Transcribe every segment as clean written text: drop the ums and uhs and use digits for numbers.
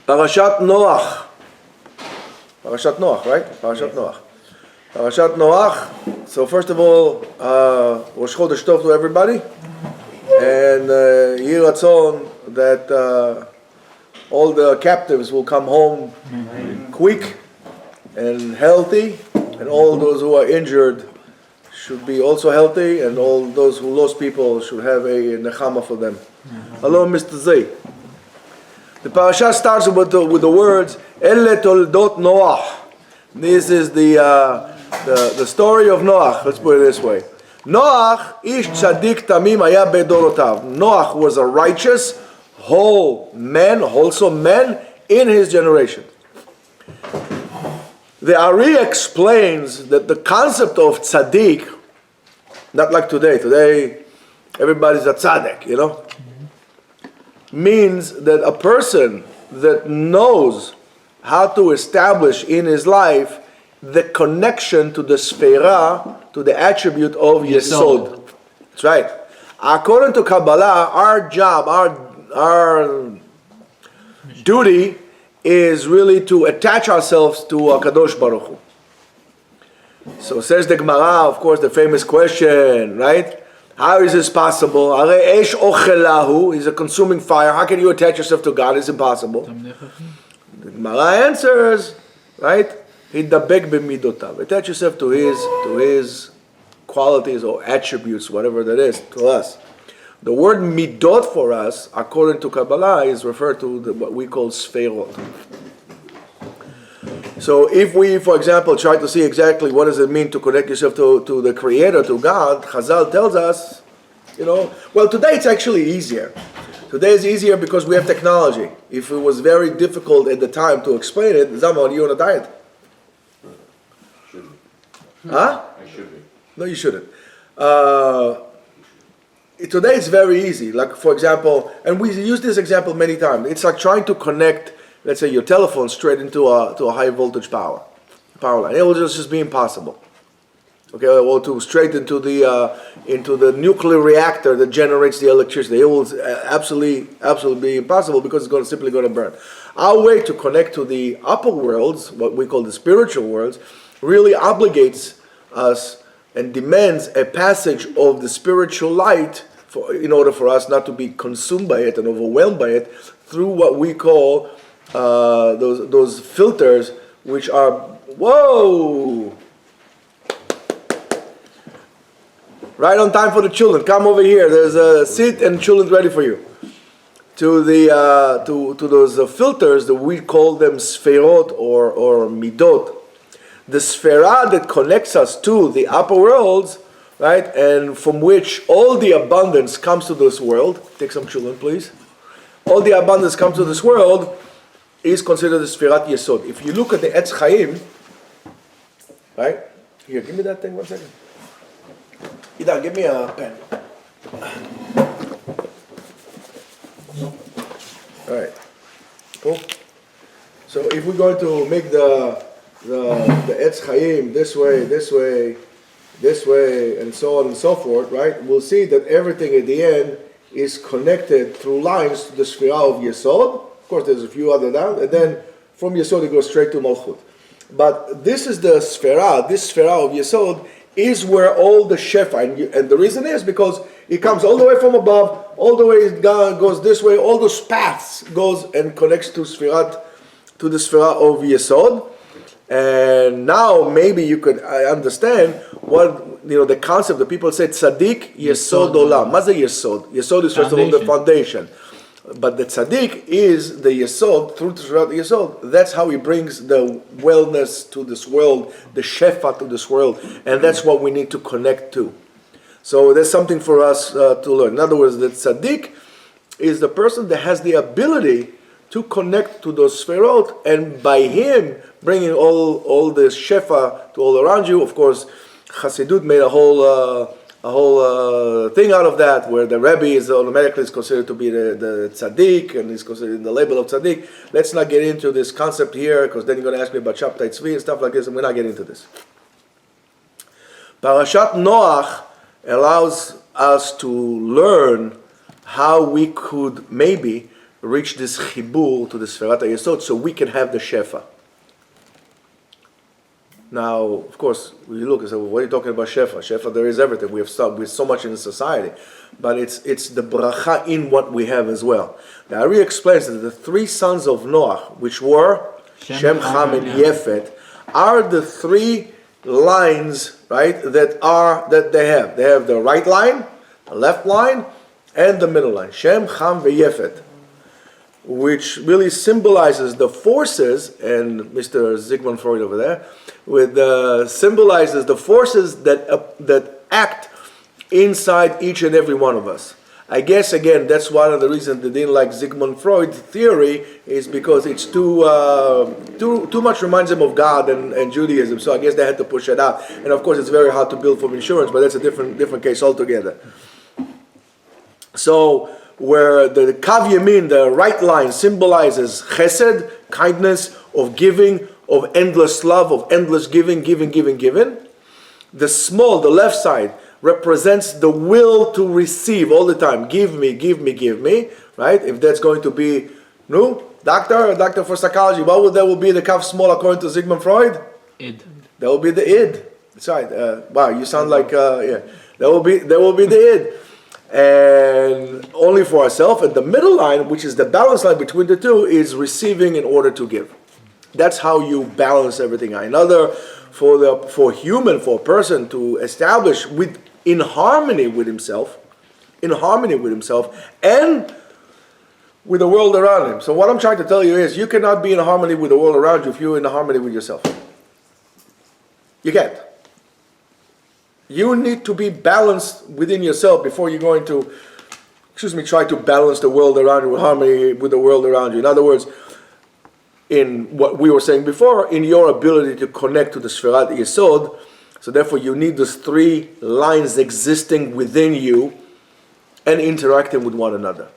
Parashat Noach. Parashat Noach, right? Parashat Noach. Parashat Noach. So first of all, Rosh Chodesh Tov to everybody, and Yeh Ratzon that all the captives will come home quick and healthy, and all those who are injured should be also healthy, and all those who lost people should have a nechama for them. Hello, Mr. Zay. The parasha starts with the words "Elle toldot Noach." This is the story of Noach. Let's put it this way: Noach ish tzaddik tamim haya bedorotav. Noach was a righteous, wholesome man in his generation. The Ari explains that the concept of tzaddik, not like today. Today, everybody's a tzaddik, you know. Means that a person that knows how to establish in his life the connection to the sfera, to the attribute of Yesod. That's right. According to Kabbalah, our job, our duty is really to attach ourselves to Kadosh Baruch Hu. So says the Gemara, of course, the famous question, right? How is this possible? He's a consuming fire. How can you attach yourself to God? It's impossible. The Gemara answers, right? Attach yourself to his qualities or attributes, whatever that is, to us. The word midot for us, according to Kabbalah, is referred to what we call sferot. So if we, for example, try to see exactly what does it mean to connect yourself to the Creator, to God, Chazal tells us, well, today it's actually easier. Today is easier because we have technology. If it was very difficult at the time to explain it, Zaman, you're on a diet. Shouldn't. Huh? I should be. No, you shouldn't. Today it's very easy. Like, for example, and we use this example many times. It's like trying to connect, let's say, your telephone straight into a high voltage power line. It will just be impossible. Okay, or to straight into the nuclear reactor that generates the electricity. It will absolutely be impossible because it's simply going to burn. Our way to connect to the upper worlds, what we call the spiritual worlds, really obligates us and demands a passage of the spiritual light in order for us not to be consumed by it and overwhelmed by it through what we call those filters, which are, whoa! Right on time for the children. Come over here. There's a seat and children ready for you. To those filters that we call them sferot or midot. The sfera that connects us to the upper worlds, right, and from which all the abundance comes to this world. Take some children, please. All the abundance comes to this world is considered the sferat yesod. If you look at the Etz Chaim, right? Here, give me that thing 1 second. Ida, give me a pen. All right. Cool. So if we're going to make the Etz Chaim this way, and so on and so forth, right? We'll see that everything at the end is connected through lines to the Sfira of Yesod. Of course, there's a few other down, and then from Yesod it goes straight to Malchut. But this is the Sfira, this Sfira of Yesod is where all the Shefa, and the reason is because it comes all the way from above, all the way goes this way, all those paths goes and connects to the Sfira of Yesod. And now maybe you could understand what the concept that people say tzaddik yesod olam. What's the yesod? Yesod is first of all the foundation, but the tzaddik is the yesod through the yesod. That's how he brings the wellness to this world, the shefa to this world, and that's what we need to connect to. So there's something for us to learn. In other words, the tzaddik is the person that has the ability to connect to those sferot, and by him bringing all the shefa to all around you. Of course, Chassidut made a whole thing out of that, where the Rebbe is automatically considered to be the tzaddik, and is considered the label of tzaddik. Let's not get into this concept here, because then you're going to ask me about Shabtai Tzvi and stuff like this, and we're not getting into this. Parashat Noach allows us to learn how we could maybe reach this chibur to the Sferat HaYesod so we can have the Shefa. Now, of course, we look and say, well, what are you talking about Shefa? Shefa, there is everything. We have so much in society. But it's the bracha in what we have as well. The Ari explains that the three sons of Noach, which were Shem, Ham, and Yefet, are the three lines, right, that they have. They have the right line, the left line, and the middle line. Shem, Ham, and Yefet, which really symbolizes the forces, and Mr. Sigmund Freud over there, symbolizes the forces that act inside each and every one of us. I guess again that's one of the reasons they didn't like Sigmund Freud theory, is because it's too much reminds them of God and Judaism. So I guess they had to push it out. And of course it's very hard to build from insurance, but that's a different case altogether. So where the Kav Yamin, the right line, symbolizes chesed, kindness, of giving, of endless love, of endless giving. The small, the left side, represents the will to receive all the time. Give me, right? If that's going to be, doctor for psychology, what would that be the Kav small according to Sigmund Freud? Id. That will be the id. That's right. Wow, you sound like, yeah. That will be the id. And only for ourselves. And the middle line, which is the balance line between the two, is receiving in order to give. That's how you balance everything out. For a person to establish in harmony with himself, and with the world around him. So what I'm trying to tell you is, you cannot be in harmony with the world around you if you're in harmony with yourself. You can't. You need to be balanced within yourself before you're going to, try to balance the world around you, harmony with the world around you. In other words, in what we were saying before, in your ability to connect to the Sferat Yesod, so therefore you need those three lines existing within you and interacting with one another.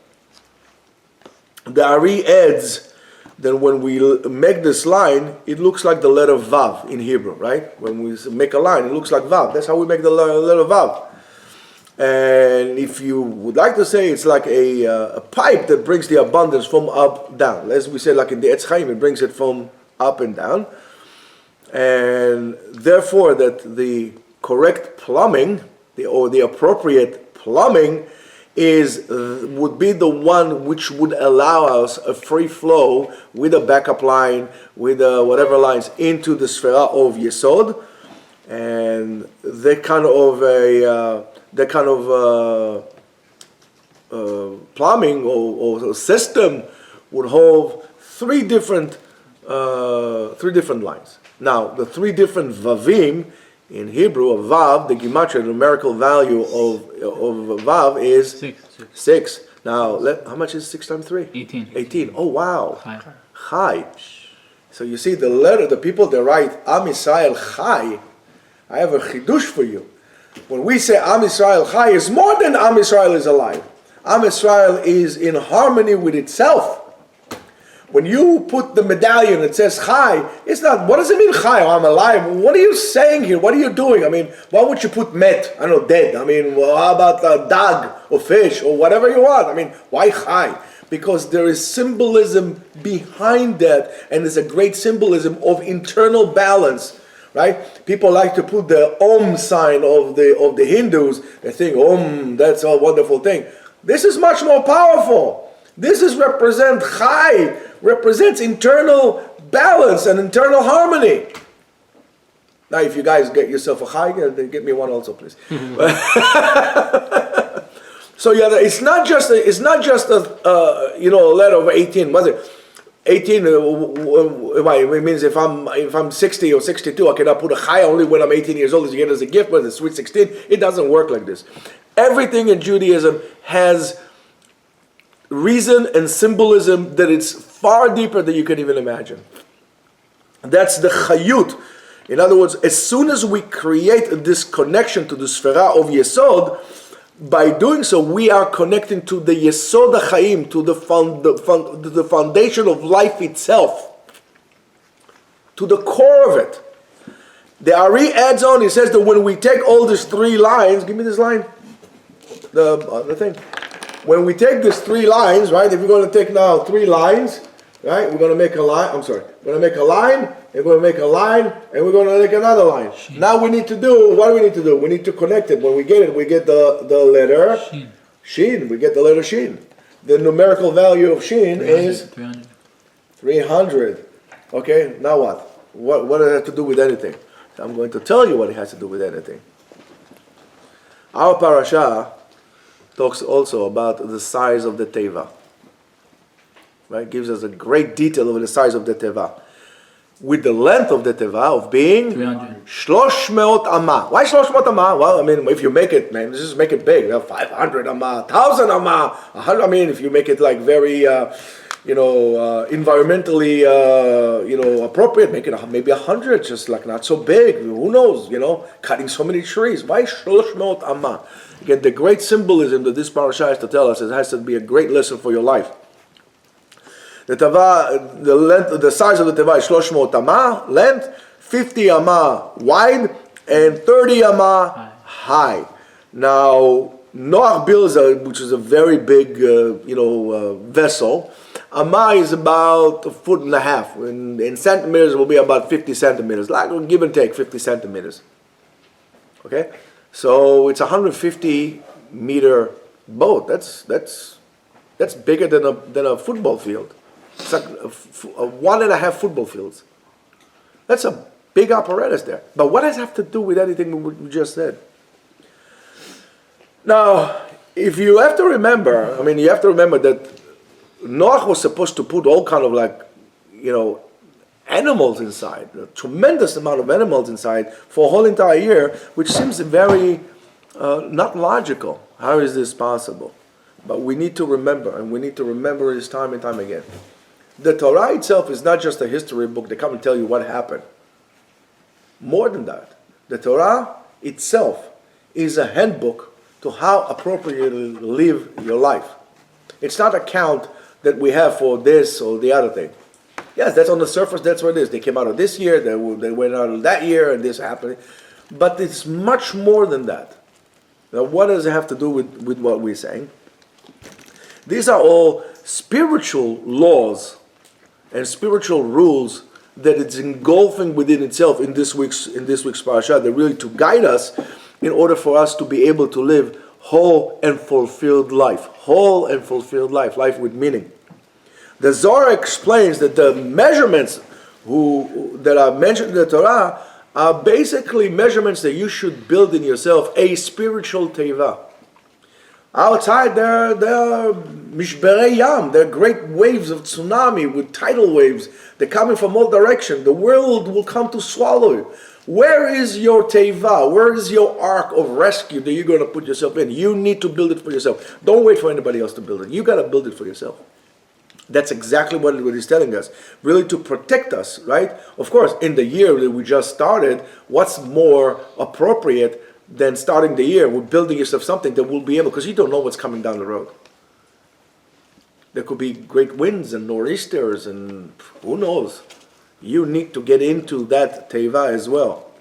The Ari adds that when we make this line, it looks like the letter Vav in Hebrew, right? When we make a line, it looks like Vav. That's how we make the letter Vav. And if you would like to say, it's like a pipe that brings the abundance from up down. As we said, like in the Etz Chaim, it brings it from up and down. And therefore, that the correct plumbing, or the appropriate plumbing, would be the one which would allow us a free flow with a backup line, with whatever lines, into the Sfera of Yesod. And that kind of plumbing or system would hold three different lines. Now, the three different vavim in Hebrew, of vav, the gematria, the numerical value of vav is 6. Now, how much is 6 times 3? 18. Oh, wow. Chai. So you see, the people that write Am Yisrael Chai, I have a chidush for you. When we say Am Yisrael Chai, it's more than Am Yisrael is alive. Am Yisrael is in harmony with itself. When you put the medallion that says Chai, it's not, what does it mean Chai? I'm alive. What are you saying here? What are you doing? I mean, why would you put Met? I don't know, dead. I mean, well, how about dog or fish or whatever you want? I mean, why Chai? Because there is symbolism behind that, and there's a great symbolism of internal balance. Right? People like to put the Om sign of the Hindus. They think Om, that's a wonderful thing. This is much more powerful. This represents internal balance and internal harmony. Now, if you guys get yourself a chai, then get me one also, please. So yeah, it's not just a letter of 18. Was it 18? It means if I'm 60 or 62, I cannot put a chai only when I'm 18 years old. As you get as a gift, but it's sweet 16. It doesn't work like this. Everything in Judaism has reason and symbolism that it's far deeper than you can even imagine. That's the chayut. In other words, as soon as we create this connection to the Sfera of Yesod, by doing so, we are connecting to the Yesod HaChaim, to the foundation of life itself, to the core of it. The Ari adds on, he says that when we take all these three lines, give me this line, the thing. when we take these 3 lines, right? If we're going to take now 3 lines, right? We're going to make a line. I'm sorry. We're going to make a line, and we're going to make a line, and we're going to make another line. Shin. Now we need to do, what do we need to do? We need to connect it. When we get it, we get the letter Shin. Shin. We get the letter Shin. The numerical value of Shin 300. is 300. 300. Okay, now what? What does it have to do with anything? I'm going to tell you what it has to do with anything. Our parasha talks also about the size of the teva. Right? Gives us a great detail of the size of the teva. With the length of the teva of being 300. 300 amma. Why 300 amma? Well, I mean, if you make it, man, just make it big. 500 amma, 1,000 amma, 100. I mean, if you make it like very, environmentally, appropriate, make it maybe 100, just like not so big. Who knows? Cutting so many trees. Why 300 amma? Again, the great symbolism that this parasha has to tell us, it has to be a great lesson for your life. The teva, the length, the size of the teva is 300 amma length, 50 amma wide, and 30 amma high. Now, Noach builds which is a very big, vessel. Amma is about 1.5 feet. In centimeters, it will be about 50 centimeters. Like give and take 50 centimeters. Okay, so it's a 150 meter boat. That's bigger than a football field. It's like a 1.5 football fields. That's a big apparatus there. But what does it have to do with anything we just said? Now, if you have to remember, that Noach was supposed to put all kind of animals inside, a tremendous amount of animals inside for a whole entire year, which seems very not logical. How is this possible? But we need to remember, and we need to remember this time and time again. The Torah itself is not just a history book that come and tell you what happened. More than that, the Torah itself is a handbook to how appropriately live your life. It's not a count that we have for this or the other thing. Yes, that's on the surface, that's what it is. They came out of this year, they went out of that year, and this happened. But it's much more than that. Now, what does it have to do with what we're saying? These are all spiritual laws and spiritual rules that it's engulfing within itself in this week's parasha. They're really to guide us in order for us to be able to live whole and fulfilled life. Whole and fulfilled life with meaning. The Zohar explains that the measurements that are mentioned in the Torah are basically measurements that you should build in yourself a spiritual teva. Outside there are mishberei yam, there are great waves of tsunami with tidal waves. They're coming from all directions. The world will come to swallow you. Where is your teva? Where is your ark of rescue that you're going to put yourself in? You need to build it for yourself. Don't wait for anybody else to build it. You got to build it for yourself. That's exactly what he's telling us. Really to protect us, right? Of course, in the year that we just started, what's more appropriate than starting the year with building yourself something that will be able, because you don't know what's coming down the road. There could be great winds and nor'easters and who knows. You need to get into that teva as well.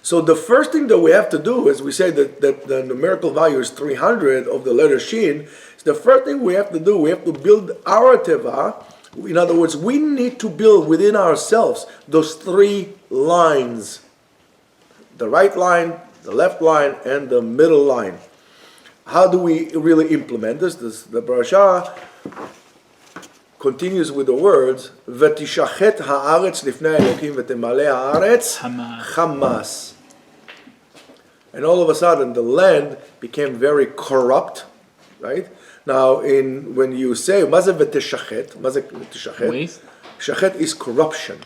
So the first thing that we have to do, as we say that the numerical value is 300 of the letter Shin, the first thing we have to do, we have to build our teva. In other words, we need to build within ourselves those 3 lines. The right line, the left line, and the middle line. How do we really implement this? The parasha continues with the words, "V'tishachet haaretz lifnei Elokim v'temalei haaretz chamas." And all of a sudden, the land became very corrupt, right? Now, when you say, "Maze v'tishachet," Waste? Shachet is corruption.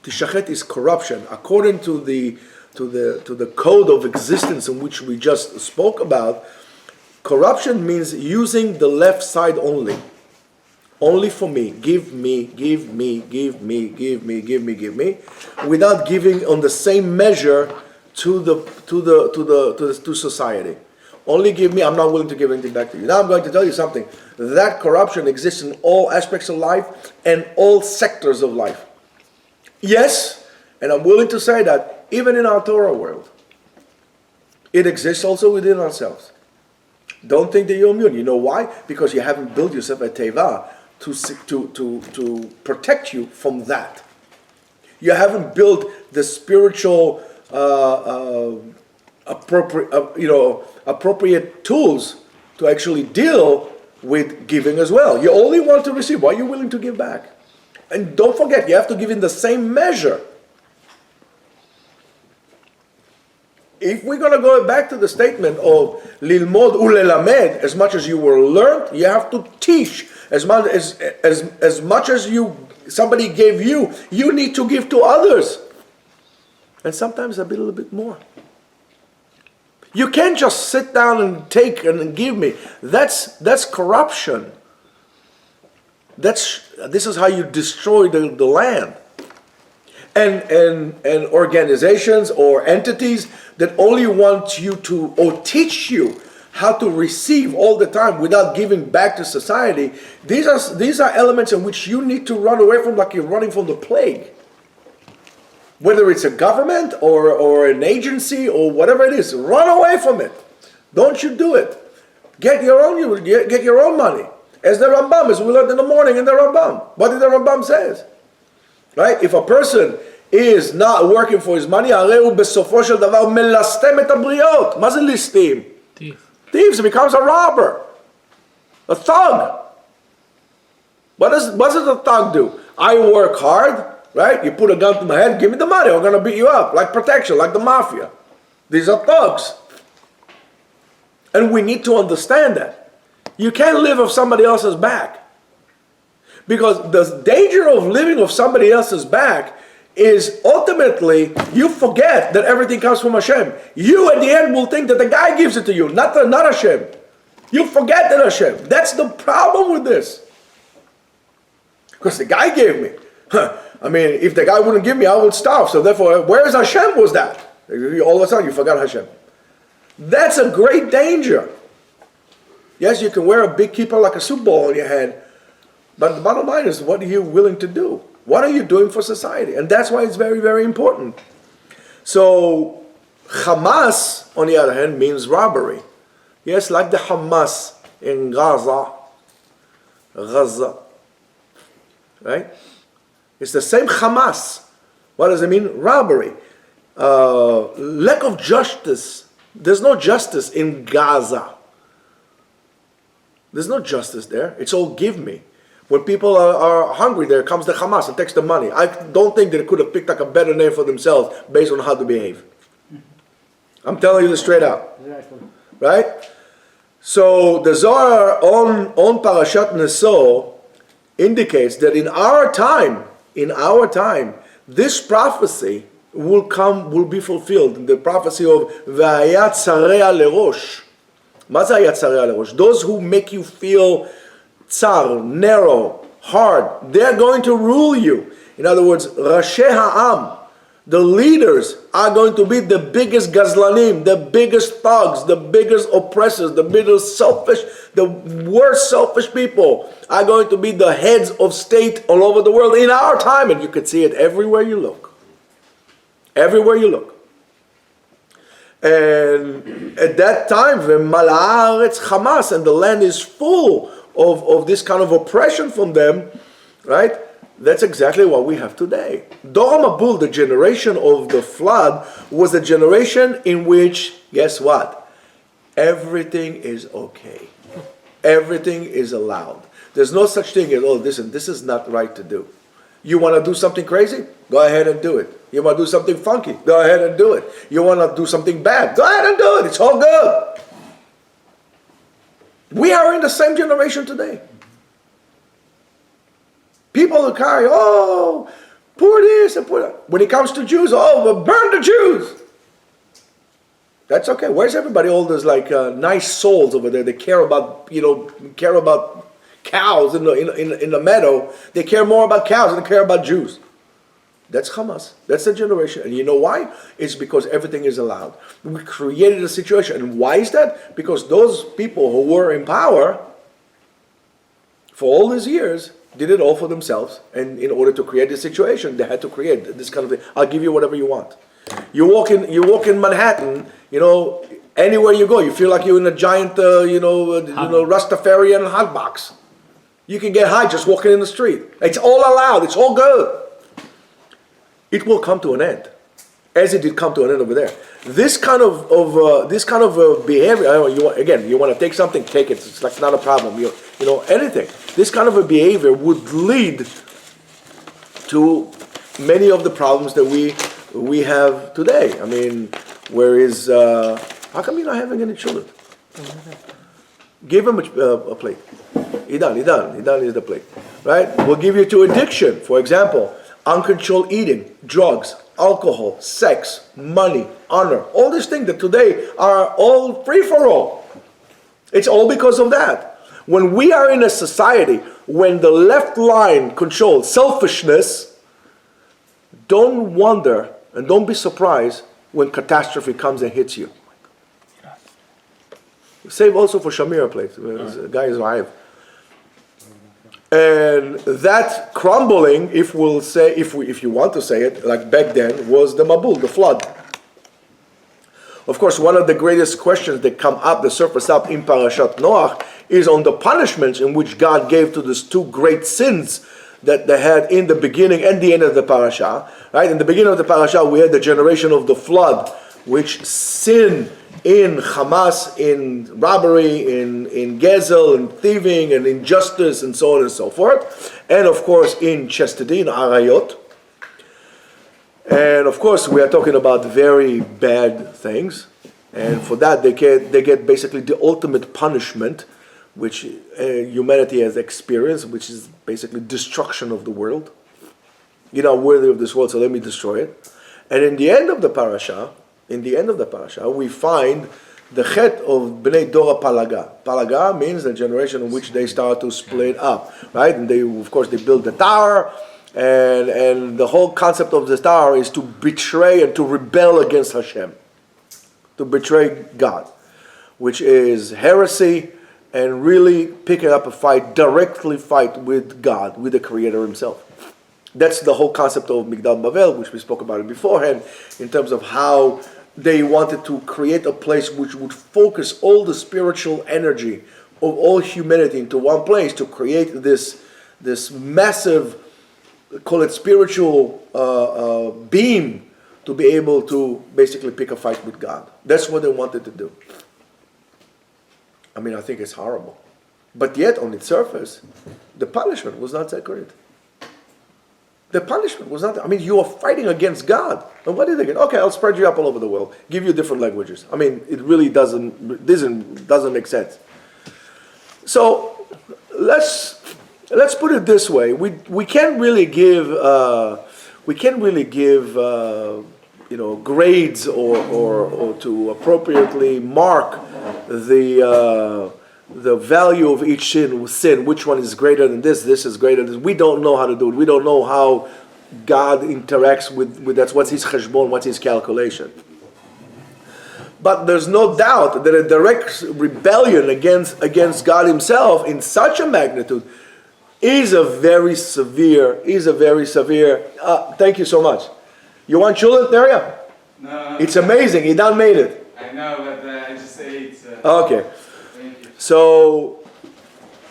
Tishachet is corruption. According to the code of existence in which we just spoke about, corruption means using the left side only. Only for me. Give me, give me, give me, give me, give me, give me, without giving on the same measure to society. Only give me, I'm not willing to give anything back to you. Now I'm going to tell you something. That corruption exists in all aspects of life and all sectors of life. Yes, and I'm willing to say that even in our Torah world, it exists also within ourselves. Don't think that you're immune. You know why? Because you haven't built yourself a teva to protect you from that. You haven't built the spiritual appropriate tools to actually deal with giving as well. You only want to receive. Why are you willing to give back? And don't forget, you have to give in the same measure. If we're going to go back to the statement of lilmod ulelamed, as much as you were learned, you have to teach. As much as somebody gave you, you need to give to others. And sometimes a little bit more. You can't just sit down and take and give me. That's corruption. This is how you destroy the land. And organizations or entities that only want you to, or teach you how to receive all the time without giving back to society, these are elements in which you need to run away from, like you're running from the plague. Whether it's a government or an agency or whatever it is, run away from it. Don't you do it. Get your own money. As the Rambam, as we learned in the morning in the Rambam. What did the Rambam says? Right? If a person is not working for his money, הרי הוא בסופו של דבר מלסתם את הבריות. מה זה ליסטים? Thieves. He becomes a robber. A thug. What does a thug do? I work hard, right? You put a gun to my head, give me the money, I'm going to beat you up. Like protection, like the mafia. These are thugs. And we need to understand that. You can't live off somebody else's back. Because the danger of living off somebody else's back is ultimately you forget that everything comes from Hashem. You at the end will think that the guy gives it to you, not Hashem. You forget that Hashem. That's the problem with this. Because the guy gave me. I mean, if the guy wouldn't give me, I would starve. So therefore, where's Hashem was that? All of a sudden you forgot Hashem. That's a great danger. Yes, you can wear a big kippah like a soup bowl on your head, but the bottom line is, what are you willing to do? What are you doing for society? And that's why it's very, very important. So, Hamas, on the other hand, means robbery. Yes, like the Hamas in Gaza. Right? It's the same Hamas. What does it mean? Robbery. Lack of justice. There's no justice in Gaza. There's no justice there. It's all give me. When people are hungry, there comes the Hamas and takes the money. I don't think they could have picked like a better name for themselves based on how to behave. I'm telling you this straight out. Right? So the Zohar on Parashat Neso indicates that in our time, this prophecy will be fulfilled. The prophecy of V'hayat tzarea lerosh. מה זה היה צריה לראש? Those who make you feel tsar, narrow, hard, they're going to rule you. In other words, ראשי העם, the leaders, are going to be the biggest gazlanim, the biggest thugs, the biggest oppressors, the biggest selfish, the worst selfish people are going to be the heads of state all over the world in our time. And you can see it everywhere you look. Everywhere you look. And at that time, Hamas, and the land is full of this kind of oppression from them, right? That's exactly what we have today. Dor Mabul, the generation of the flood, was a generation in which, guess what? Everything is okay. Everything is allowed. There's no such thing as, oh, listen, this is not right to do. You want to do something crazy? Go ahead and do it. You want to do something funky? Go ahead and do it. You want to do something bad? Go ahead and do it. It's all good. We are in the same generation today. People who carry, oh, pour this and pour that. When it comes to Jews, oh, well, burn the Jews. That's okay. Where's everybody? All those nice souls over there. They care about cows in the meadow. They care more about cows than they care about Jews. That's Hamas. That's the generation. And you know why? It's because everything is allowed. We created a situation. And why is that? Because those people who were in power for all these years did it all for themselves. And in order to create this situation, they had to create this kind of thing. I'll give you whatever you want. You walk in Manhattan, Anywhere you go, you feel like you're in a giant, Rastafarian hot box. You can get high just walking in the street. It's all allowed. It's all good. It will come to an end, as it did come to an end over there. This kind of behavior. You want to take something, take it. It's like not a problem. Anything. This kind of a behavior would lead to many of the problems that we have today. I mean, how come you're not having any children? Give him a plate. Idan is the plate. Right? We'll give you to addiction. For example, uncontrolled eating, drugs, alcohol, sex, money, honor. All these things that today are all free for all. It's all because of that. When we are in a society, when the left line controls selfishness, don't wonder and don't be surprised when catastrophe comes and hits you. Save also for Shamira plate. The guy is alive. And that crumbling, if you want to say it, like back then, was the Mabul, the flood. Of course, one of the greatest questions that surface up in Parashat Noach is on the punishments in which God gave to these two great sins that they had in the beginning and the end of the parasha. Right? In the beginning of the parasha, we had the generation of the flood, which sinned in Hamas, in robbery, in Gezel, in thieving, and injustice, and so on and so forth. And of course, in chastity, in Arayot. And of course, we are talking about very bad things. And for that, they get basically the ultimate punishment, which humanity has experienced, which is basically destruction of the world. You're not worthy of this world, so let me destroy it. And in the end of the parasha, we find the chet of Bnei Dora Palaga. Palaga means the generation in which they start to split up, right? And they build the tower, and the whole concept of the tower is to betray and to rebel against Hashem, to betray God, which is heresy, and really picking up a fight, directly fight with God, with the Creator Himself. That's the whole concept of Migdal Bavel, which we spoke about it beforehand, in terms of how they wanted to create a place which would focus all the spiritual energy of all humanity into one place to create this massive, call it spiritual beam, to be able to basically pick a fight with God. That's what they wanted to do. I mean, I think it's horrible. But yet, on its surface, the punishment was not that great. The punishment was not, you are fighting against God. And what did they get? Okay, I'll spread you up all over the world, give you different languages. I mean, it really doesn't make sense. So, let's put it this way. We can't really give grades or to appropriately mark the value of each sin, which one is greater than this is greater than this. We don't know how to do it. We don't know how God interacts with that's what's his cheshbon, what's his calculation. But there's no doubt that a direct rebellion against God himself in such a magnitude is a very severe, thank you so much. You want children, Daria? No. It's amazing, he done made it. I know, but I just ate. Okay. Thank you. So,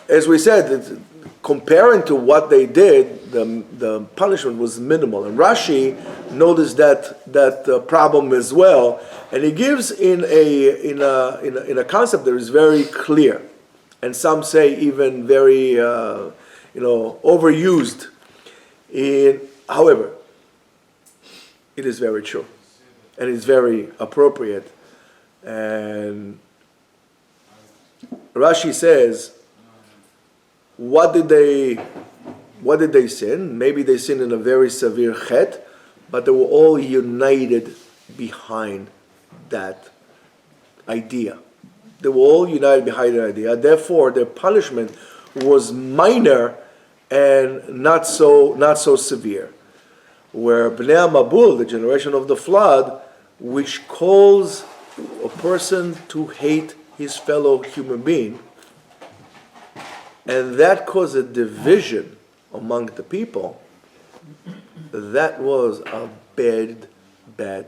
as we said, comparing to what they did, the punishment was minimal. And Rashi noticed that problem as well, and he gives in a concept that is very clear, and some say even very overused. However, it is very true, and it's very appropriate. And Rashi says, what did they sin? Maybe they sinned in a very severe chet, but they were all united behind that idea. They were all united behind that idea. Therefore, their punishment was minor and not so severe. Where Bnei Mabul, the generation of the flood, which calls a person to hate his fellow human being, and that caused a division among the people, that was a bad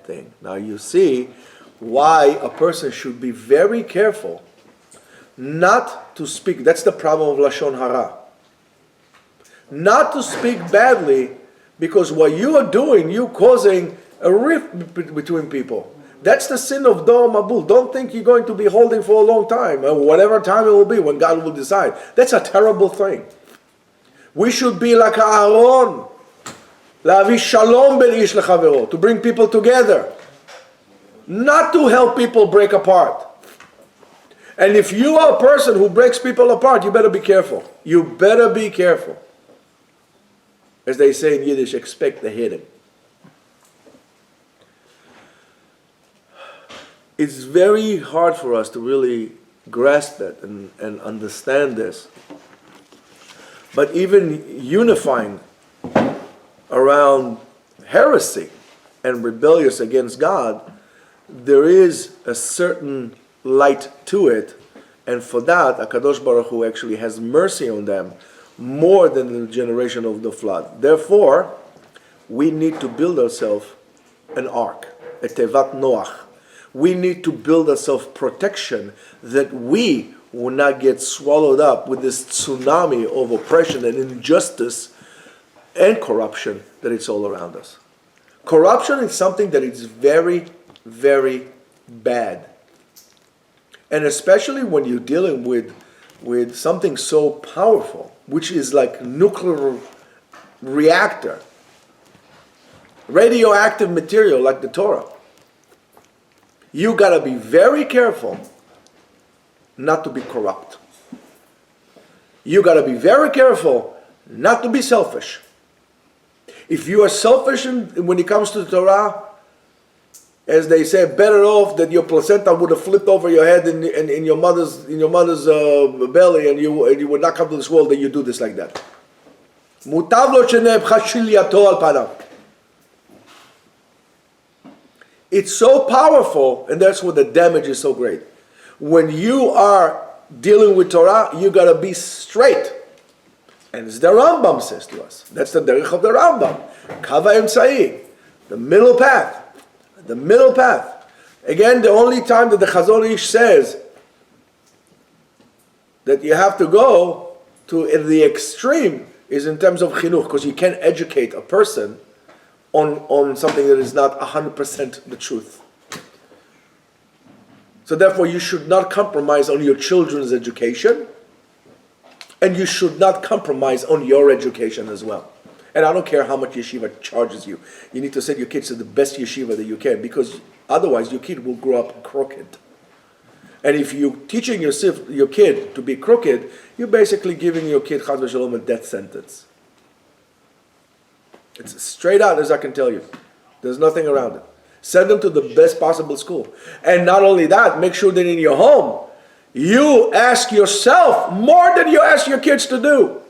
thing. Now you see why a person should be very careful not to speak. That's the problem of Lashon Hara. Not to speak badly, because what you are doing, you're causing a rift between people. That's the sin of Dor Mabul. Don't think you're going to be holding for a long time, or whatever time it will be when God will decide. That's a terrible thing. We should be like Aaron, La'avi shalom ben ish lechavero, to bring people together, not to help people break apart. And if you are a person who breaks people apart, you better be careful. You better be careful. As they say in Yiddish, expect the hitting. It's very hard for us to really grasp it and understand this. But even unifying around heresy and rebellious against God, there is a certain light to it, and for that, HaKadosh Baruch Hu actually has mercy on them more than the generation of the flood. Therefore, we need to build ourselves an ark, a Tevat Noach. We need to build ourselves protection that we will not get swallowed up with this tsunami of oppression and injustice and corruption that is all around us. Corruption is something that is very, very bad. And especially when you're dealing with something so powerful, which is like nuclear reactor, radioactive material like the Torah. You got to be very careful not to be corrupt. You got to be very careful not to be selfish. If you are selfish when it comes to the Torah, as they say, better off that your placenta would have flipped over your head in your mother's belly, and you would not come to this world, that you do this like that. Mutav lo shenebcha shilyato al panav. It's so powerful, and that's where the damage is so great. When you are dealing with Torah, you got to be straight. And as the Rambam says to us, that's the derech of the Rambam. Kava emtzai, the middle path. The middle path. Again, the only time that the Chazon Ish says that you have to go to the extreme is in terms of chinuch, because you can't educate a person on something that is not 100% the truth. So therefore, you should not compromise on your children's education, and you should not compromise on your education as well. And I don't care how much yeshiva charges you. You need to send your kids to the best yeshiva that you can, because otherwise your kid will grow up crooked. And if you're teaching your kid to be crooked, you're basically giving your kid, chas v'shalom, a death sentence. It's straight out as I can tell you. There's nothing around it. Send them to the best possible school. And not only that, make sure that in your home, you ask yourself more than you ask your kids to do.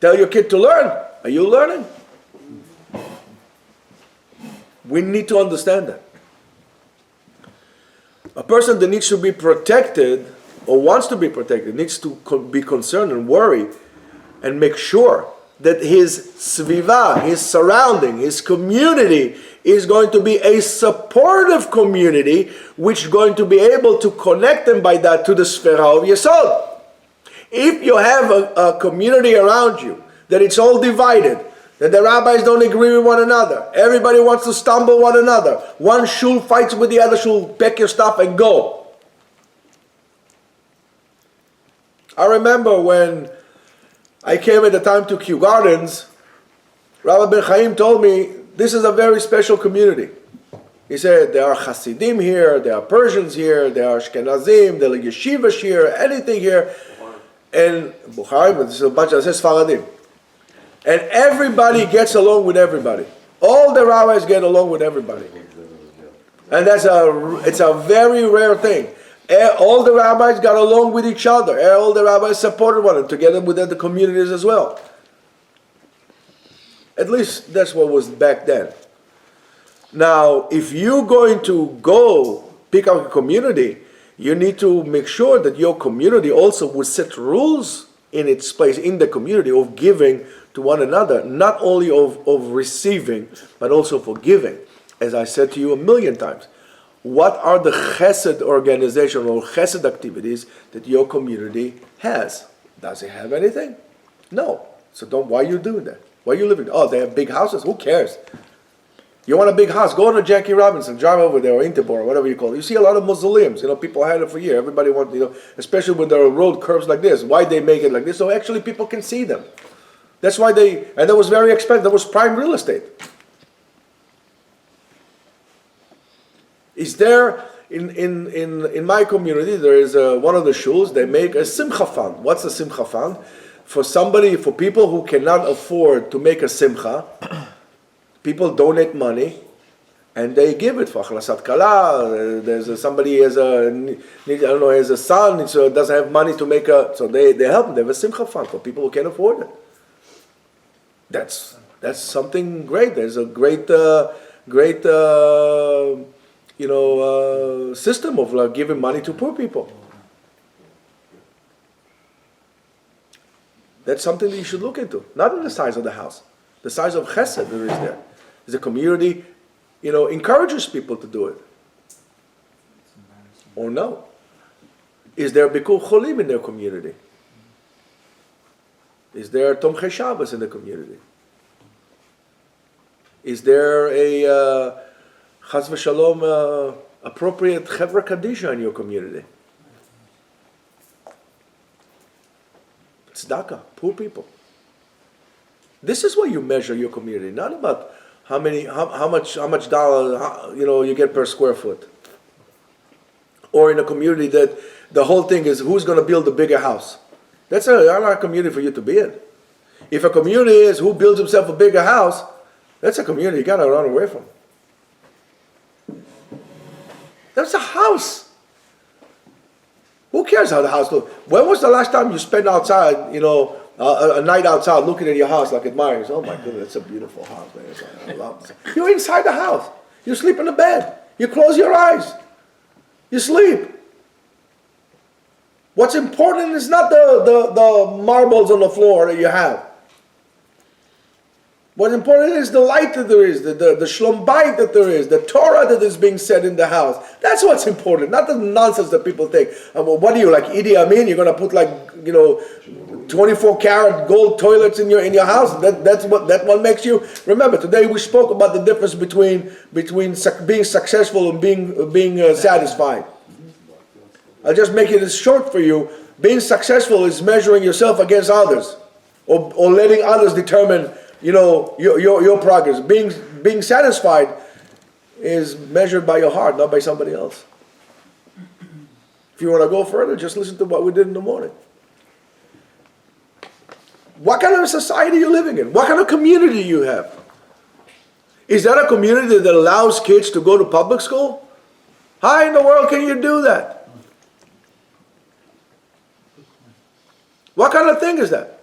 Tell your kid to learn. Are you learning? We need to understand that. A person that needs to be protected, or wants to be protected, needs to be concerned and worry and make sure that his sviva, his surrounding, his community is going to be a supportive community, which is going to be able to connect them by that to the sfera of Yesod. If you have a community around you that it's all divided, that the rabbis don't agree with one another, everybody wants to stumble one another, one shul fights with the other shul, pack your stuff and go. I remember when I came at the time to Kew Gardens, Rabbi Ben Chaim told me, this is a very special community. He said, there are Hasidim here, there are Persians here, there are Ashkenazim, there are Yeshivas here, anything here. And Bukhari, but there's a bunch of Sfaradim. And everybody gets along with everybody. All the rabbis get along with everybody. And it's a very rare thing. All the rabbis got along with each other. All the rabbis supported one another, together with other communities as well. At least that's what was back then. Now, if you're going to go pick up a community, you need to make sure that your community also will set rules in its place in the community of giving to one another, not only of receiving, but also for giving. as I said to you a million times, what are the chesed organization or chesed activities that your community has? Does it have anything? No. So why are you doing that? Why are you living? Oh, they have big houses? Who cares? You want a big house? Go to Jackie Robinson, drive over there, or Interbor, or whatever you call it. You see a lot of mausoleums. People had it for years. Everybody wants, especially when there are road curves like this. Why they make it like this? So actually people can see them. That's why and that was very expensive. That was prime real estate. Is there, in my community, there is one of the shuls, they make a simcha fund. What's a simcha fund? For people who cannot afford to make a simcha, people donate money, and they give it for achlasat kala. There's somebody has has a son, so doesn't have money to make so they help them. They have a simcha fund for people who can't afford it. That's something great. There's a great system of giving money to poor people. That's something that you should look into. Not in the size of the house, the size of chesed there is there. The community, encourages people to do it. Or no? Is there bikur cholim in their community? Is there tomchei Shabbos in the community? Is there a chas v'shalom appropriate chevra kadisha in your community? Tzedakah, poor people. This is what you measure your community, not about how much dollar you get per square foot, or in a community that the whole thing is who's going to build a bigger house. That's not a community for you to be in. If a community is who builds himself a bigger house, that's a community you got to run away from. That's a house. Who cares how the house looks? When was the last time you spent outside, a night outside looking at your house like admiring? Oh my goodness, it's a beautiful house, man. I love it. You're inside the house. You sleep in the bed. You close your eyes. You sleep. What's important is not the marbles on the floor that you have. What's important is the light that there is, the shlom bayit that there is, the Torah that is being said in the house. That's what's important, not the nonsense that people think. What are you, like Idi Amin? You're going to put 24-karat gold toilets in your house? That what makes you. Remember, today we spoke about the difference between being successful and being satisfied. I'll just make it as short for you. Being successful is measuring yourself against others, or letting others determine your progress. Being satisfied is measured by your heart, not by somebody else. If you want to go further, just listen to what we did in the morning. What kind of society are you living in? What kind of community you have? Is that a community that allows kids to go to public school? How in the world can you do that? What kind of thing is that?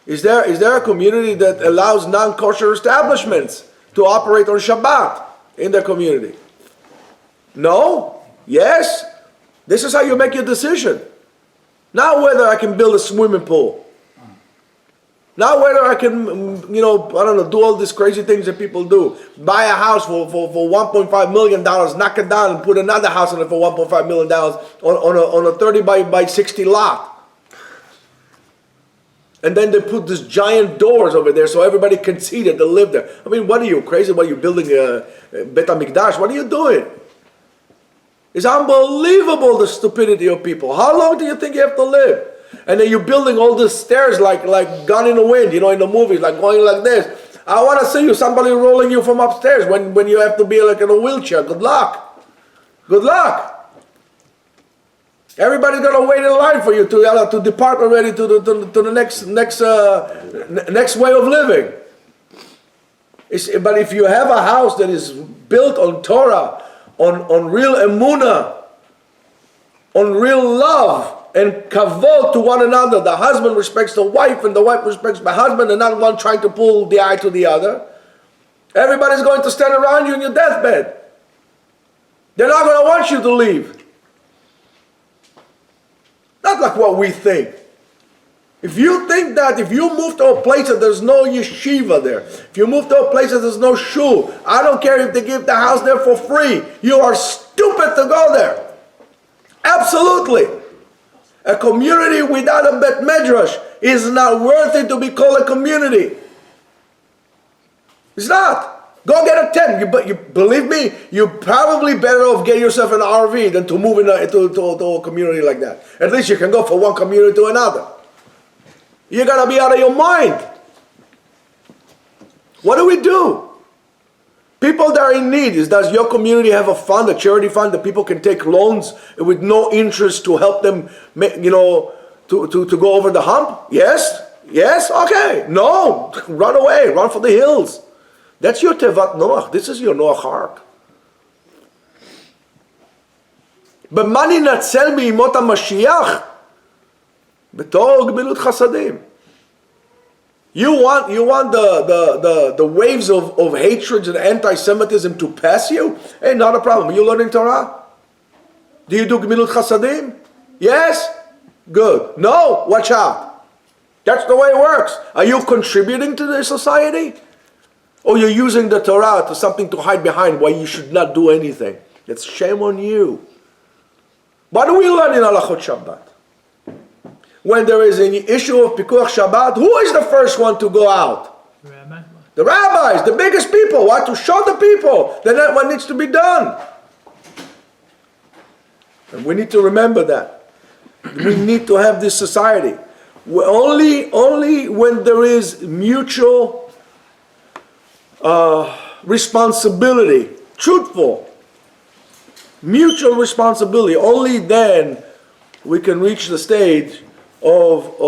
Is there a community that allows non-kosher establishments to operate on Shabbat in their community? No? Yes? This is how you make your decision. Not whether I can build a swimming pool. Not whether I can, do all these crazy things that people do. Buy a house for $1.5 million, knock it down and put another house on it for $1.5 million on a 30 by 60 lot. And then they put these giant doors over there so everybody can see that they live there. I mean, what are you, crazy? What are you building a Bet HaMikdash? What are you doing? It's unbelievable, the stupidity of people. How long do you think you have to live? And then you're building all these stairs like Gone in the Wind, in the movies, like going like this. I want to see somebody rolling you from upstairs when you have to be like in a wheelchair. Good luck. Good luck. Everybody's gonna wait in line for you to depart already to the next way of living. But if you have a house that is built on Torah, on real emunah, on real love and kavod to one another, the husband respects the wife and the wife respects the husband, and not one trying to pull the eye to the other. Everybody's going to stand around you in your deathbed. They're not going to want you to leave. Not like what we think. If you think that if you move to a place that there's no yeshiva there, if you move to a place that there's no shul, I don't care if they give the house there for free, you are stupid to go there. Absolutely. A community without a bet medrash is not worthy to be called a community. It's not. Go get a tent. But you believe me, you're probably better off getting yourself an RV than to move into a community like that. At least you can go from one community to another. You gotta be out of your mind. What do we do? People that are in need, does your community have a fund, a charity fund that people can take loans with no interest to help them, to go over the hump? Yes? Yes? Okay. No. Run away. Run for the hills. That's your Tevat Noach. This is your Noach ark. But mani natzel mi'imot HaMashiach בתור גמילות חסדים. You want the waves of hatred and anti-Semitism to pass you? Hey, not a problem. Are you learning Torah? Do you do gemilut chasadim? Yes? Good. No? Watch out. That's the way it works. Are you contributing to the society? Or you're using the Torah to something to hide behind why you should not do anything? It's shame on you. What do we learn in Halachot Shabbat? When there is an issue of Pikuach Shabbat, who is the first one to go out? Rabbi. The rabbis, the biggest people. Why? To show the people that what needs to be done. And we need to remember that. We need to have this society. Only when there is mutual responsibility, truthful, mutual responsibility, only then we can reach the stage of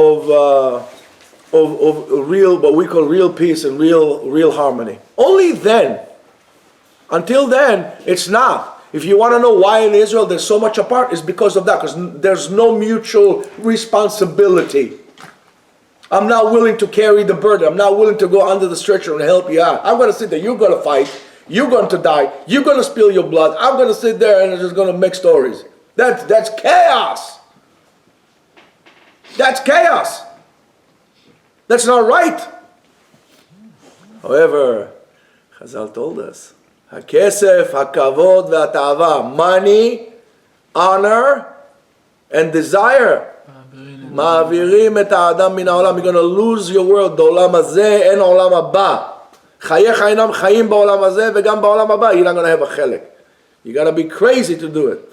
real, what we call real peace and real harmony. Only then. Until then, it's not. If you want to know why in Israel there's so much apart, it's because of that, because there's no mutual responsibility. I'm not willing to carry the burden. I'm not willing to go under the stretcher and help you out. I'm going to sit there. You're going to fight. You're going to die. You're going to spill your blood. I'm going to sit there and I'm just going to make stories. That's chaos. That's chaos. That's not right. However, Chazal told us, HaKesef, HaKavod, VaTa'ava, money, honor, and desire. Ma'avirim et ha'adam min ha'olam. You're going to lose your world. D'olam hazeh en olam haba. Chayecha einam chayim ba'olam hazeh v'gam ba'olam haba. You're not going to have a chelek. You got to be crazy to do it.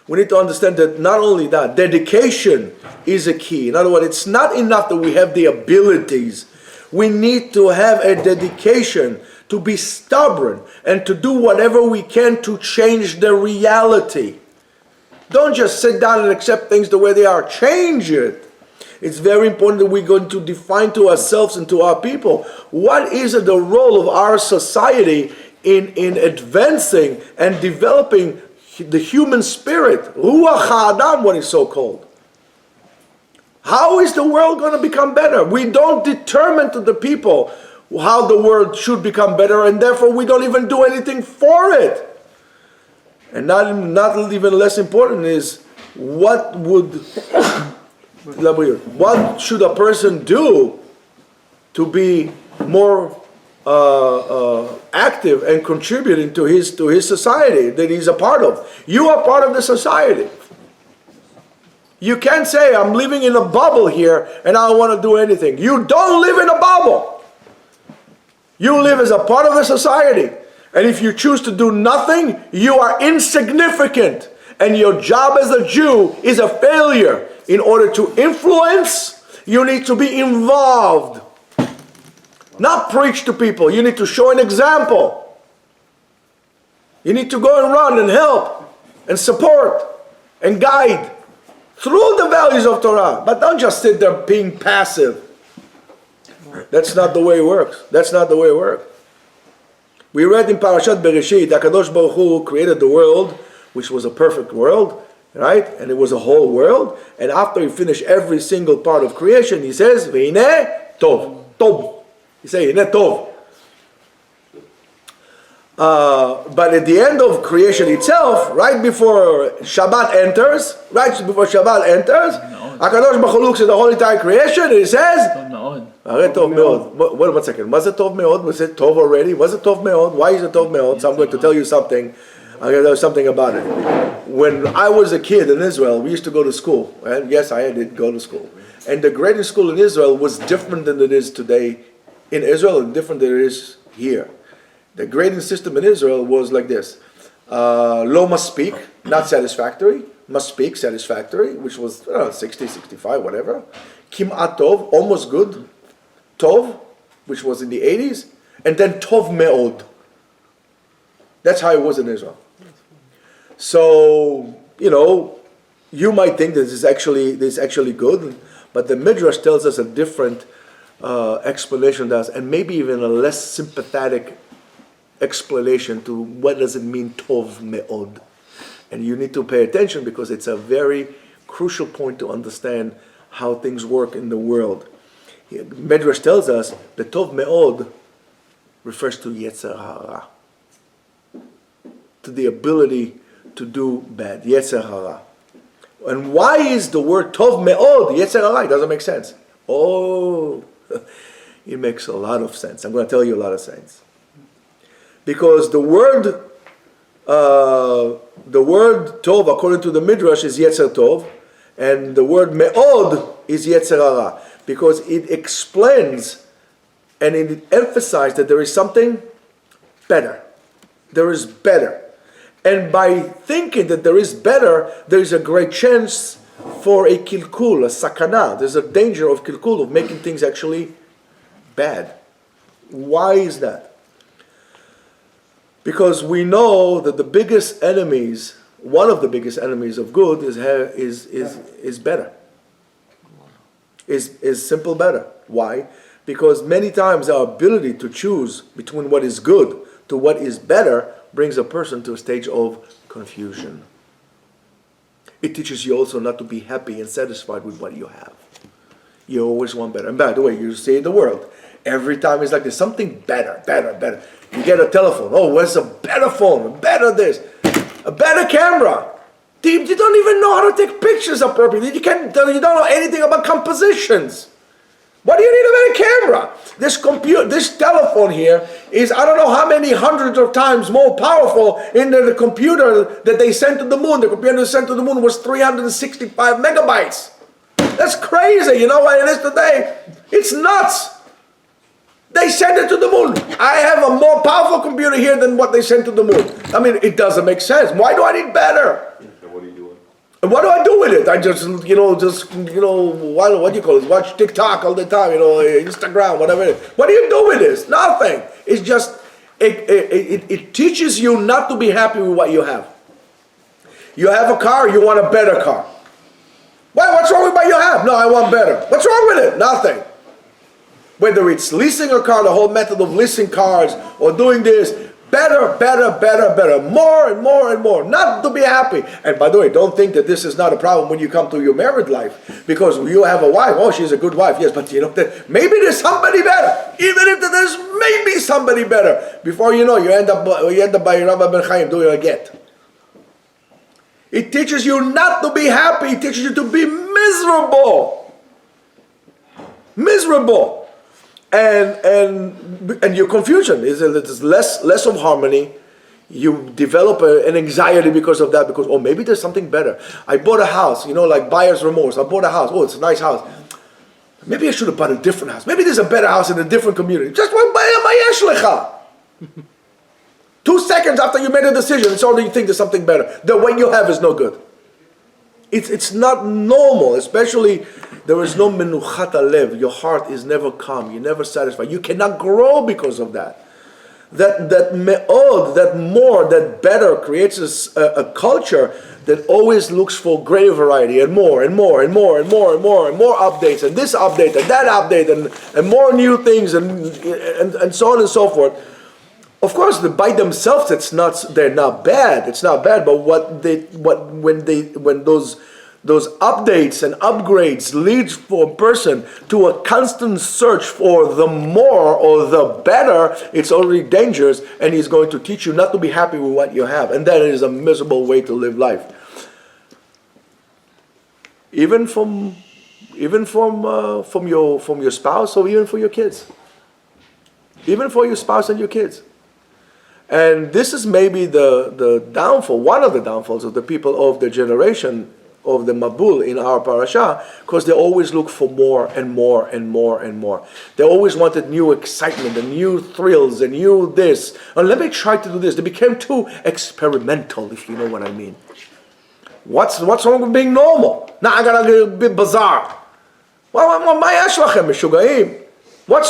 We need to understand that not only that, dedication is a key. In other words, it's not enough that we have the abilities. We need to have a dedication to be stubborn and to do whatever we can to change the reality. Don't just sit down and accept things the way they are. Change it. It's very important that we're going to define to ourselves and to our people what is the role of our society in advancing and developing the human spirit, Ruach HaAdam, what is so called. How is the world going to become better? We don't determine to the people how the world should become better, and therefore we don't even do anything for it. And not even less important is what should a person do to be more active and contributing to his society that he's a part of. You are part of the society. You can't say, I'm living in a bubble here and I don't want to do anything. You don't live in a bubble. You live as a part of the society. And if you choose to do nothing, you are insignificant. And your job as a Jew is a failure. In order to influence, you need to be involved. Not preach to people. You need to show an example. You need to go and run and help and support and guide through the values of Torah. But don't just sit there being passive. That's not the way it works. That's not the way it works. We read in Parashat Bereshit, HaKadosh Baruch Hu created the world, which was a perfect world, right? And it was a whole world. And after he finished every single part of creation, he says, Ve'ineh tov. Tov. He says, Hineh tov. But at the end of creation itself, right before Shabbat enters, HaKadosh Baruch Hu looks at the whole entire creation and he says, הרי טוב מאוד. Wait 1 second. Was it טוב מאוד? Was it טוב already? Was it טוב מאוד? Why is it טוב מאוד? So I'm going to tell you something. I'm going to tell you something about it. When I was a kid in Israel, we used to go to school. And yes, I did go to school. And the grading school in Israel was different than it is today in Israel and different than it is here. The grading system in Israel was like this. Lo maspeak, not satisfactory. Maspeak, satisfactory, which was 60, 65, whatever. Kim'at tov, almost good. Tov, which was in the 80s. And then tov me'od. That's how it was in Israel. So, you might think this is actually good, but the Midrash tells us a different explanation does, and maybe even a less sympathetic explanation to what does it mean tov me'od. And you need to pay attention because it's a very crucial point to understand how things work in the world. Midrash tells us that tov me'od refers to yetzer hara, to the ability to do bad, yetzer hara. And why is the word tov me'od yetzer hara? It doesn't make sense. Oh, it makes a lot of sense. I'm going to tell you a lot of sense. Because the word tov, according to the Midrash, is yetzer tov, and the word me'od is yetzer hara, because it explains and it emphasizes that there is something better. There is better. And by thinking that there is better, there is a great chance for a kilkul, a sakana. There's a danger of kilkul, of making things actually bad. Why is that? Because we know that the biggest enemies, one of the biggest enemies of good is better. Is simple better. Why? Because many times our ability to choose between what is good to what is better brings a person to a stage of confusion. It teaches you also not to be happy and satisfied with what you have. You always want better. And by the way, you see in the world, every time it's like there's something better. You get a telephone. Oh, where's a better phone? A better this. A better camera. You don't even know how to take pictures appropriately. You don't know anything about compositions. What do you need a better camera? This telephone here is I don't know how many hundreds of times more powerful than the computer that they sent to the moon. The computer sent to the moon was 365 megabytes. That's crazy. You know what it is today? It's nuts. They sent it to the moon. I have a more powerful computer here than what they sent to the moon. I mean, it doesn't make sense. Why do I need better? What are you doing? And what do I do with it? I just, what do you call it? Watch TikTok all the time, Instagram, whatever it is. What do you do with this? Nothing. It's just, it teaches you not to be happy with what you have. You have a car, you want a better car. What's wrong with what you have? No, I want better. What's wrong with it? Nothing. Whether it's leasing a car, the whole method of leasing cars, or doing this, better, more and more and more, not to be happy. And by the way, don't think that this is not a problem when you come to your married life, because you have a wife, oh, she's a good wife, yes, but maybe there's somebody better, even if there's maybe somebody better. Before you know, you end up by Rabbi Ben Chaim doing a get. It teaches you not to be happy, it teaches you to be miserable. And your confusion is less of harmony. You develop an anxiety because of that, because maybe there's something better. I bought a house, like buyer's remorse. I bought a house. Oh, it's a nice house. Maybe I should have bought a different house. Maybe there's a better house in a different community. Just buy a yeshlecha. 2 seconds after you made a decision, it's already you think there's something better. The what you have is no good. It's not normal, especially there is no menuchat alev. Your heart is never calm. You're never satisfied. You cannot grow because of that. That me'od, that more, that better creates a culture that always looks for greater variety and more updates and this update and that update and more new things and so on and so forth. Of course, by themselves, they're not bad. It's not bad, but when those updates and upgrades leads for a person to a constant search for the more or the better, it's already dangerous, and he's going to teach you not to be happy with what you have, and that is a miserable way to live life. Even from your spouse, or even for your kids. Even for your spouse and your kids. And this is maybe the downfall, one of the downfalls of the people of the generation of the Mabul in our parasha, because they always look for more and more and more and more. They always wanted new excitement and new thrills and new this. And let me try to do this. They became too experimental, if you know what I mean. What's wrong with being normal? Now I gotta be bizarre. What's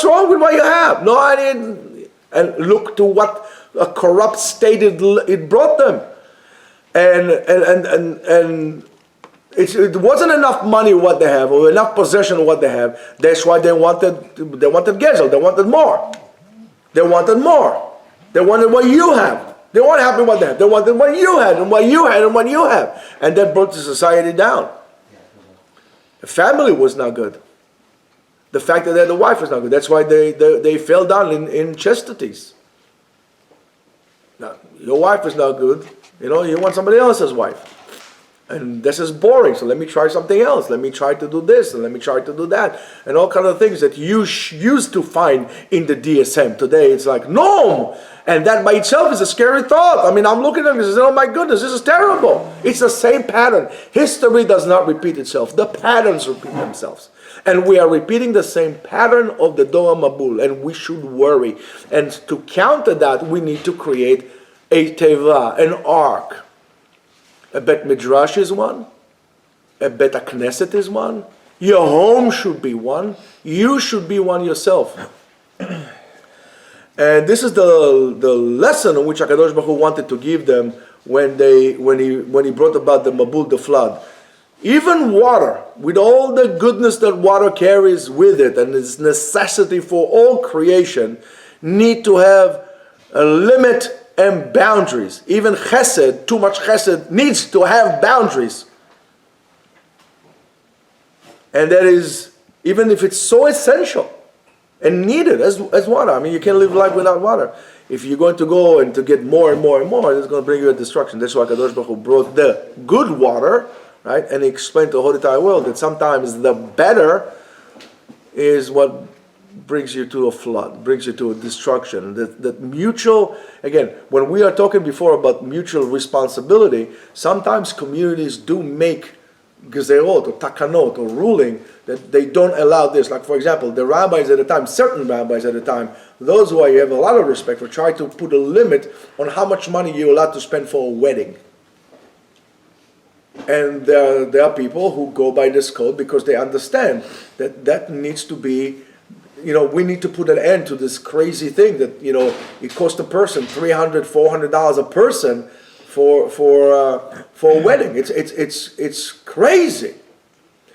wrong with what you have? No, I didn't. And look to what a corrupt state it brought them. And it wasn't enough money what they have, or enough possession what they have. That's why they wanted Gezel. They wanted more. They wanted more. They wanted what you have. They weren't happy with what they had. They wanted what you had, and what you had, and what you have. And that brought the society down. The family was not good. The fact that the wife was not good. That's why they fell down in chastities. Now, your wife is not good. You want somebody else's wife. And this is boring, so let me try something else. Let me try to do this, and let me try to do that. And all kind of things that you used to find in the DSM. Today it's like, no! And that by itself is a scary thought. I mean, I'm looking at this and oh my goodness, this is terrible. It's the same pattern. History does not repeat itself. The patterns repeat themselves. And we are repeating the same pattern of the Dor Mabul, and we should worry. And to counter that, we need to create a teva, an ark. A Bet Midrash is one. A Bet HaKnesset is one. Your home should be one. You should be one yourself. And this is the lesson which HaKadosh Baruch Hu wanted to give them when he brought about the Mabul, the flood. Even water, with all the goodness that water carries with it and its necessity for all creation, need to have a limit and boundaries. Even chesed, too much chesed, needs to have boundaries. And that is, even if it's so essential and needed as water. I mean, you can't live life without water. If you're going to go and to get more and more and more, it's going to bring you a destruction. That's why Kadosh Baruch Hu brought the good water, right? And he explained to the whole entire world that sometimes the better is what brings you to a flood, brings you to a destruction. That mutual, again, when we are talking before about mutual responsibility, sometimes communities do make gezerot or takanot or ruling that they don't allow this. Like, for example, the rabbis at the time, certain rabbis at the time, those who I have a lot of respect for, try to put a limit on how much money you're allowed to spend for a wedding. And there are people who go by this code because they understand that needs to be, we need to put an end to this crazy thing that, it costs a person $300, $400 a person for a wedding. It's crazy.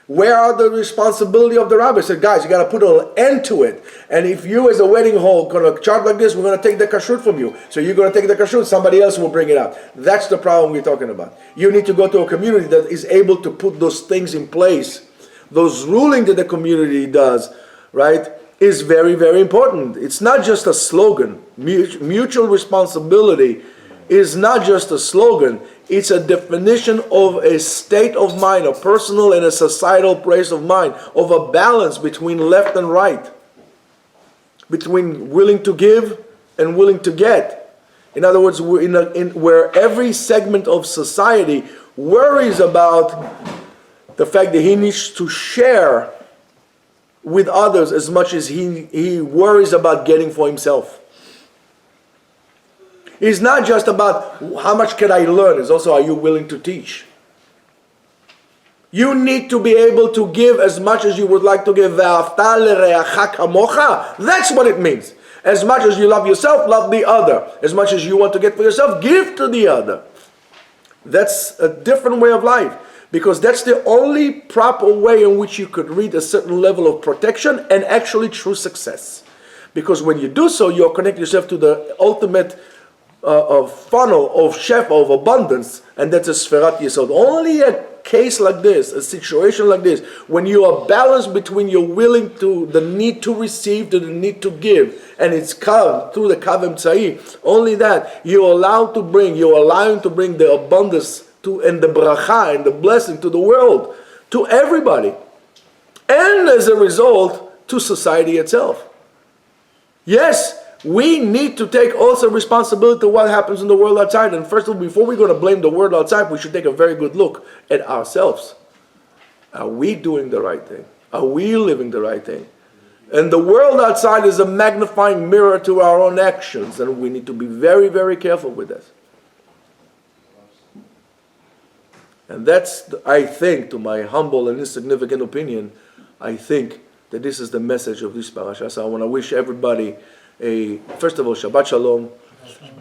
Where are the responsibility of the rabbi? Said, guys, you got to put an end to it. And if you as a wedding hall going to charge like this, we're going to take the kashrut from you. So you're going to take the kashrut, somebody else will bring it up. That's the problem we're talking about. You need to go to a community that is able to put those things in place. Those ruling that the community does, right, is very, very important. It's not just a slogan. Mutual responsibility is not just a slogan. It's a definition of a state of mind, a personal and a societal place of mind, of a balance between left and right, between willing to give and willing to get. In other words, where every segment of society worries about the fact that he needs to share with others as much as he worries about getting for himself. It's not just about how much can I learn, it's also are you willing to teach. You need to be able to give as much as you would like to give. That's what it means. As much as you love yourself, love the other. As much as you want to get for yourself, give to the other. That's a different way of life. Because that's the only proper way in which you could reach a certain level of protection and actually true success. Because when you do so, you connect yourself to the ultimate funnel of shefa, of abundance, and that's a Sferat Yesod. Only a case like this, a situation like this, when you are balanced between your the need to receive to the need to give, and it's come through the Kav Emtzai, only that you're allowing to bring the abundance and the bracha and the blessing to the world, to everybody, and as a result, to society itself. Yes, we need to take also responsibility to what happens in the world outside. And first of all, before we're going to blame the world outside, we should take a very good look at ourselves. Are we doing the right thing? Are we living the right thing? And the world outside is a magnifying mirror to our own actions, and we need to be very, very careful with this. And that's, I think, to my humble and insignificant opinion, I think that this is the message of this parasha. So I want to wish everybody first of all, Shabbat Shalom,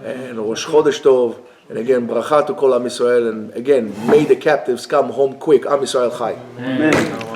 and Rosh Chodesh Tov, and again, bracha to Kol Am Yisrael, and again, may the captives come home quick. Am Yisrael Chai. Amen.